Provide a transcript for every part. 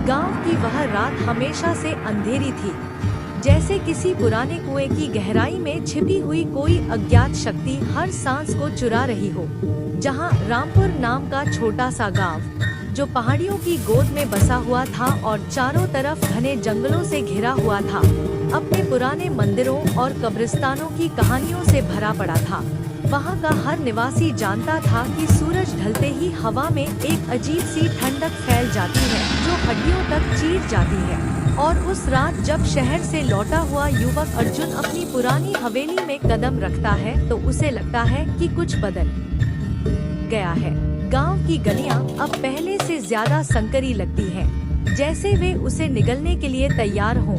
गांव की वह रात हमेशा से अंधेरी थी, जैसे किसी पुराने कुएं की गहराई में छिपी हुई कोई अज्ञात शक्ति हर सांस को चुरा रही हो। जहां रामपुर नाम का छोटा सा गांव, जो पहाड़ियों की गोद में बसा हुआ था और चारों तरफ घने जंगलों से घिरा हुआ था, अपने पुराने मंदिरों और कब्रिस्तानों की कहानियों से भरा पड़ा था। वहाँ का हर निवासी जानता था कि सूरज ढलते ही हवा में एक अजीब सी ठंडक फैल जाती है, जो हड्डियों तक चीर जाती है। और उस रात जब शहर से लौटा हुआ युवक अर्जुन अपनी पुरानी हवेली में कदम रखता है, तो उसे लगता है कि कुछ बदल गया है। गांव की गलियां अब पहले से ज्यादा संकरी लगती हैं, जैसे वे उसे निगलने के लिए तैयार हों।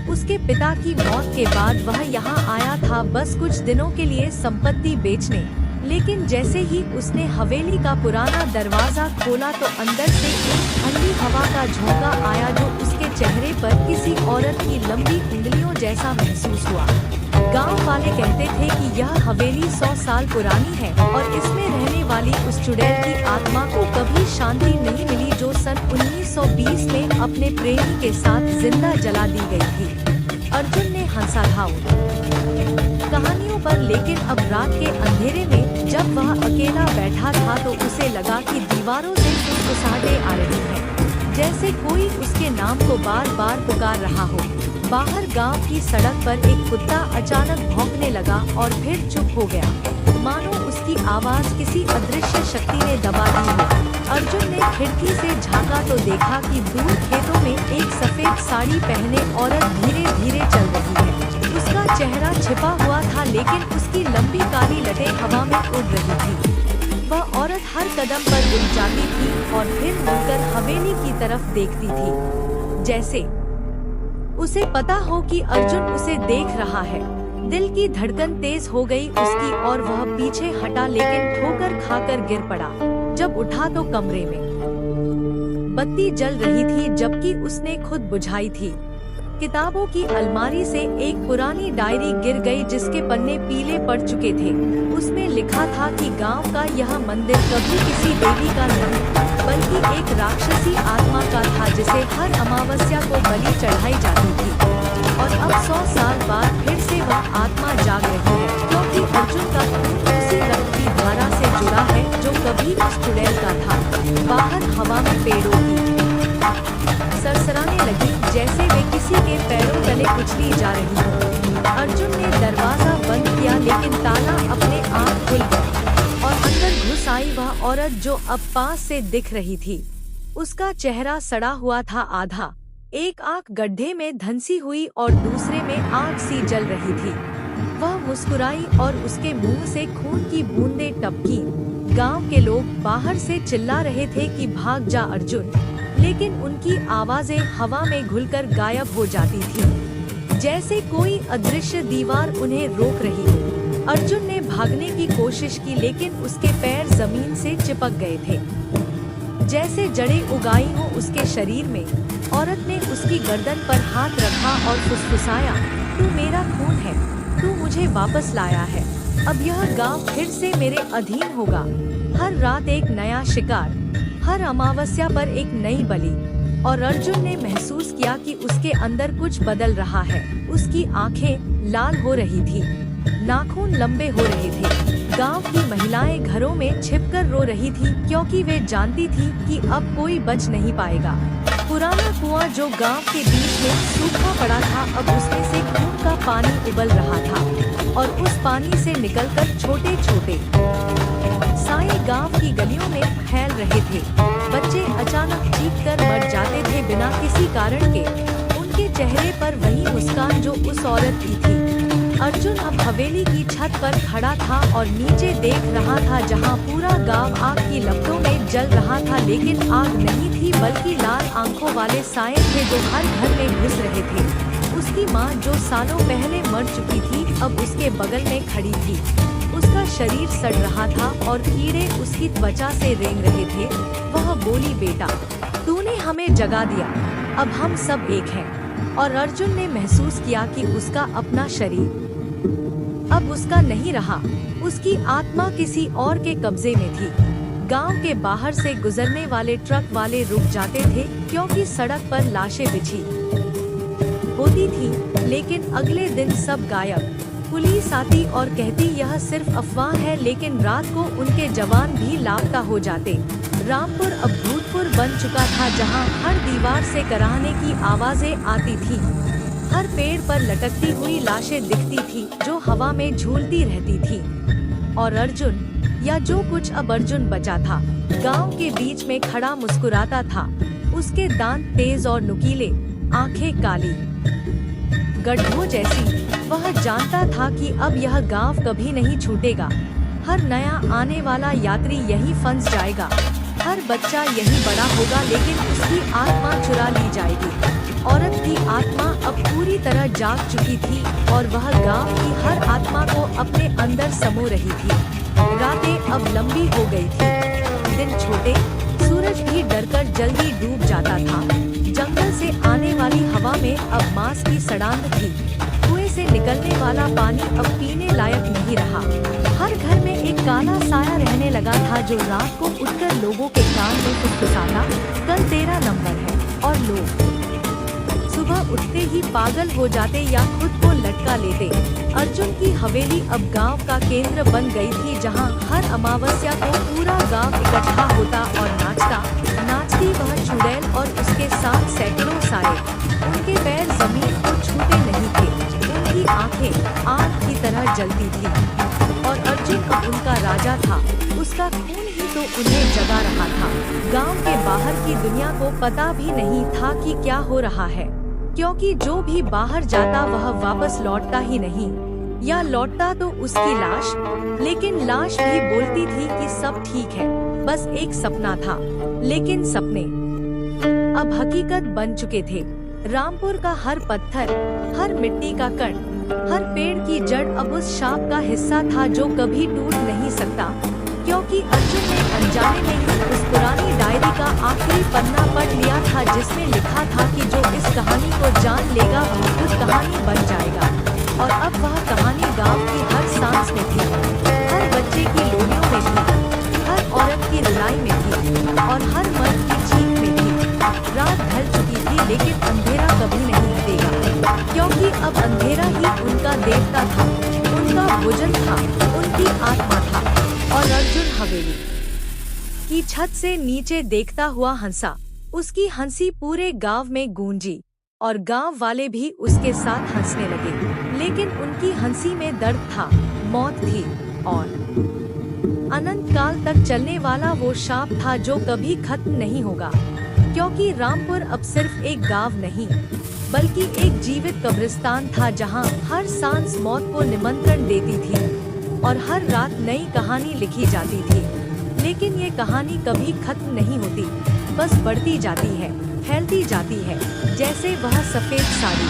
उसके पिता की मौत के बाद वह यहाँ आया था बस कुछ दिनों के लिए संपत्ति बेचने, लेकिन जैसे ही उसने हवेली का पुराना दरवाजा खोला तो अंदर से एक ठंडी हवा का झोंका आया, जो उसके चेहरे पर किसी औरत की लंबी उंगलियों जैसा महसूस हुआ। गांव वाले कहते थे कि यह हवेली 100 साल पुरानी है और इसमें रहने वाली उस चुड़ैल की आत्मा को कभी शांति नहीं मिली, जो सन 1920 में अपने प्रेमी के साथ जिंदा जला दी गई थी। अर्जुन ने हंसा था कहानियों पर, लेकिन अब रात के अंधेरे में जब वह अकेला बैठा था तो उसे लगा कि दीवारों से फुसफुसाहटें आ रही हैं, जैसे कोई उसके नाम को बार बार पुकार रहा हो। बाहर गांव की सड़क पर एक कुत्ता अचानक भौंकने लगा और फिर चुप हो गया, मानो उसकी आवाज किसी अदृश्य शक्ति ने दबा दी हो। अर्जुन ने खिड़की से झांका तो देखा कि दूर खेतों में एक सफेद साड़ी पहने औरत धीरे धीरे चल रही है। उसका चेहरा छिपा हुआ था, लेकिन उसकी लंबी काली लटें हवा में उड़ रही थी। वह औरत हर कदम पर रुक जाती थी और फिर मुड़कर हवेली की तरफ देखती थी, जैसे उसे पता हो कि अर्जुन उसे देख रहा है। दिल की धड़कन तेज हो गई उसकी और वह पीछे हटा, लेकिन ठोकर खाकर गिर पड़ा। जब उठा तो कमरे में बत्ती जल रही थी, जबकि उसने खुद बुझाई थी। किताबों की अलमारी से एक पुरानी डायरी गिर गई, जिसके पन्ने पीले पड़ चुके थे। उसमें लिखा था कि गांव का यह मंदिर कभी किसी देवी का नहीं, बल्कि एक राक्षसी आत्मा का था, जिसे हर अमावस्या को बलि चढ़ाई जाती थी। और अब 100 साल बाद फिर से वह आत्मा जाग रही है, क्योंकि अर्जुन का खून उसी रक्त की धारा से जुड़ा है जो कभी उस चुड़ैल का था। बाहर हवा में पेड़ों की सरसराने लगी, जैसे वे किसी के पैरों तले कुचली जा रही हो। अर्जुन ने दरवाजा बंद किया, लेकिन ताला अपने आप खुल गया और अंदर घुस आई वह औरत, जो अब पास से दिख रही थी। उसका चेहरा सड़ा हुआ था, आधा एक आंख गड्ढे में धंसी हुई और दूसरे में आग सी जल रही थी। वह मुस्कुराई और उसके मुंह से खून की बूंदें टपकी। गांव के लोग बाहर से चिल्ला रहे थे कि भाग जा अर्जुन, लेकिन उनकी आवाजें हवा में घुलकर गायब हो जाती थी, जैसे कोई अदृश्य दीवार उन्हें रोक रही हो। अर्जुन ने भागने की कोशिश की, लेकिन उसके पैर जमीन से चिपक गए थे, जैसे जड़ें उगाई हो उसके शरीर में। औरत ने उसकी गर्दन पर हाथ रखा और फुसफुसाया, तू मेरा खून है, तू मुझे वापस लाया है। अब यह गांव फिर से मेरे अधीन होगा। हर रात एक नया शिकार, हर अमावस्या पर एक नई बलि। और अर्जुन ने महसूस किया कि उसके अंदर कुछ बदल रहा है। उसकी आंखें लाल हो रही थी, नाखून लंबे हो रहे थे। गांव की महिलाएं घरों में छिपकर रो रही थी, क्योंकि वे जानती थी कि अब कोई बच नहीं पाएगा। पुराना कुआं जो गांव के बीच में सूखा पड़ा था, अब उसमें से खून का पानी उबल रहा था और उस पानी से निकलकर छोटे छोटे साए गांव की गलियों में फैल रहे थे। बच्चे अचानक चीखकर मर जाते थे बिना किसी कारण के, उनके चेहरे पर वही मुस्कान जो उस औरत की थी। अर्जुन अब हवेली की छत पर खड़ा था और नीचे देख रहा था, जहां पूरा गांव आग की लपटों में जल रहा था। लेकिन आग नहीं थी, बल्कि लाल आंखों वाले साए थे जो हर घर में घुस रहे थे। उसकी माँ, जो सालों पहले मर चुकी थी, अब उसके बगल में खड़ी थी। उसका शरीर सड़ रहा था और कीड़े उसकी त्वचा से रेंग रहे थे। वह बोली, बेटा, तूने हमें जगा दिया, अब हम सब एक हैं। और अर्जुन ने महसूस किया कि उसका अपना शरीर अब उसका नहीं रहा, उसकी आत्मा किसी और के कब्जे में थी। गांव के बाहर से गुजरने वाले ट्रक वाले रुक जाते थे क्योंकि सड़क पर लाशें बिछी होती थी। लेकिन अगले दिन सब गायब। पुलिस आती और कहती यह सिर्फ अफवाह है, लेकिन रात को उनके जवान भी लापता हो जाते। रामपुर अब भूतपुर बन चुका था, जहां हर दीवार से कराहने की आवाजें आती थी। हर पेड़ पर लटकती हुई लाशें दिखती थी जो हवा में झूलती रहती थी। और अर्जुन, या जो कुछ अब अर्जुन बचा था, गांव के बीच में खड़ा मुस्कुराता था। उसके दांत तेज और नुकीले, आंखें काली गड्ढों जैसी। वह जानता था कि अब यह गांव कभी नहीं छूटेगा। हर नया आने वाला यात्री यहीं फंस जाएगा। हर बच्चा यहीं बड़ा होगा, लेकिन उसकी आत्मा चुरा ली जाएगी। औरत की आत्मा अब पूरी तरह जाग चुकी थी और वह गांव की हर आत्मा को अपने अंदर समो रही थी। रातें अब लंबी हो गई थी, दिन छोटे, सूरज भी डरकर जल्दी डूब जाता था। जंगल से आने वाली हवा में अब मांस की सड़ांध थी। कुएं से निकलने वाला पानी अब पीने लायक नहीं रहा। हर घर में एक काला साया रहने लगा था जो रात को उठकर लोगों के कान में फुसफुसाता, कल तेरा नंबर है, और लोग सुबह उठते ही पागल हो जाते या खुद को लटका लेते। अर्जुन की हवेली अब गांव का केंद्र बन गई थी, जहां हर अमावस्या को पूरा गांव इकट्ठा होता और नाचती वह चुड़ैल और उसके साथ सैकड़ों सारे। उनके पैर जमीन को छूते नहीं थे, उनकी आंखें आग की तरह जलती थी। और अर्जुन अब उनका राजा था, उसका खून ही तो उन्हें जगा रहा था। गांव के बाहर की दुनिया को पता भी नहीं था कि क्या हो रहा है, क्योंकि जो भी बाहर जाता वह वापस लौटता ही नहीं, या लौटता तो उसकी लाश। लेकिन लाश भी बोलती थी कि सब ठीक है, बस एक सपना था। लेकिन सपने अब हकीकत बन चुके थे। रामपुर का हर पत्थर, हर मिट्टी का कण, हर पेड़ की जड़ अब उस शाप का हिस्सा था जो कभी टूट नहीं सकता। क्योंकि अर्जुन ने अनजाने में ही उस पुरानी डायरी का आखिरी पन्ना पढ़ लिया था, जिसमें लिखा था कि जो इस कहानी को जान लेगा वो खुद कहानी बन जाएगा। और अब वह कहानी गांव की हर सांस में थी, हर बच्चे की लोरियों में थी, हर औरत की रुलाई में थी, और हर मर्द की चीख में थी। रात ढल चुकी थी, लेकिन अंधेरा कभी नहीं हटेगा, क्योंकि अब अंधेरा ही उनका देवता था, उनका भोजन था, उनकी आत्मा था। और अर्जुन हवेली की छत से नीचे देखता हुआ हंसा। उसकी हंसी पूरे गांव में गूंजी और गांव वाले भी उसके साथ हंसने लगे। लेकिन उनकी हंसी में दर्द था, मौत थी, और अनंत काल तक चलने वाला वो शाप था जो कभी खत्म नहीं होगा। क्योंकि रामपुर अब सिर्फ एक गांव नहीं, बल्कि एक जीवित कब्रिस्तान था, जहां हर सांस मौत को निमंत्रण देती थी और हर रात नई कहानी लिखी जाती थी। लेकिन ये कहानी कभी खत्म नहीं होती, बस बढ़ती जाती है, फैलती जाती है, जैसे वह सफेद साड़ी।